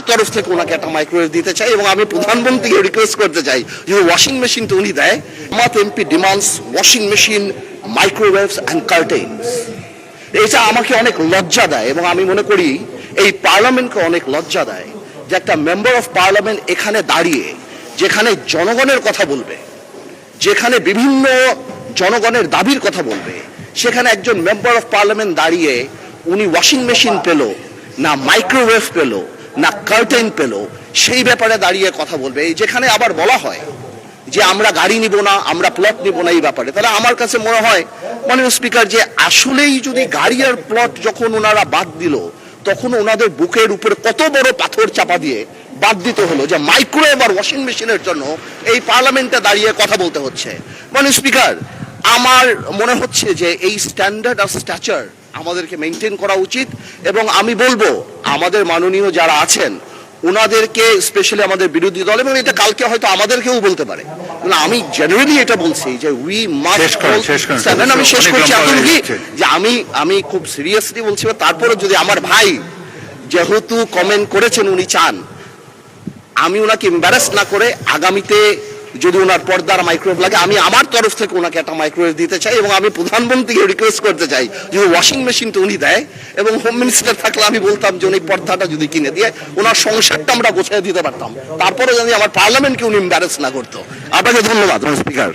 তরফ থেকে ওনাকে একটা মাইক্রোওয়েভ দিতে চাই এবং আমি প্রধানমন্ত্রীকে রিকোয়েস্ট করতে চাই যে ওয়াশিং মেশিনটা উনি দেয়। আমার MP demands washing machine, microwaves and curtains. এটা আমাকে অনেক লজ্জা দেয় এবং আমি মনে করি এই পার্লামেন্টকে অনেক লজ্জা দেয় যে একটা মেম্বার অফ পার্লামেন্ট এখানে দাঁড়িয়ে, যেখানে জনগণের কথা বলবে, যেখানে বিভিন্ন জনগণের দাবির কথা বলবে, সেখানে একজন মেম্বার অফ পার্লামেন্ট দাঁড়িয়ে উনি ওয়াশিং মেশিন পেল না, মাইক্রোওয়েভ পেল না, কার্টেন পেল, সেই ব্যাপারে দাঁড়িয়ে কথা বলবে। যেখানে আবার বলা হয় যে আমরা গাড়ি নিব না, আমরা প্লট নিব না এই ব্যাপারে, তাহলে আমার কাছে মনে হয় মাননীয় স্পিকার যে আসলেই যদি গাড়ি আর প্লট যখন ওনারা বাদ দিল, তখন ওনাদের বুকের উপরে কত বড় পাথর চাপা দিয়ে বাদ দিতে হলো যে মাইক্রোওয়েভ আর ওয়াশিং মেশিনের জন্য এই পার্লামেন্টে দাঁড়িয়ে কথা বলতে হচ্ছে। মাননীয় স্পিকার, আমার মনে হচ্ছে যে এই স্ট্যান্ডার্ড আর স্ট্যাচার আমাদেরকে মেনটেন করা উচিত এবং আমি বলবো আমাদের মাননীয় যারা আছেন ওনাদেরকে, স্পেশালি আমাদের বিরোধী দল, এবং এটা কালকে হয়তো আমাদেরকেও বলতে পারে, আমি জেনারেলি এটা বলছি যে উই মাস্ট, আমি শেষ করছি এতটুকু যে আমি খুব সিরিয়াসলি বলছি। তারপরে যদি আমার ভাই যেহেতু কমেন্ট করেছেন উনি চান আমি ওনাকে এম্বারাস না করে আগামীতে যদি ওনার পর্দার মাইক্রোওয়েভ লাগে, আমি আমার তরফ থেকে ওনাকে একটা মাইক্রোওয়েভ দিতে চাই এবং আমি প্রধানমন্ত্রীকে রিকোয়েস্ট করতে চাই যে ওয়াশিং মেশিনটা উনি দেয় এবং হোম মিনিস্টার থাকলে আমি বলতাম যে উনি পর্দাটা যদি কিনে দিয়ে ওনার সংসারটা আমরা গোছায় দিতে পারতাম, তারপরে যদি আমার পার্লামেন্টকে উনি এম্বারাস না করতো। আপনাকে ধন্যবাদ স্পিকার।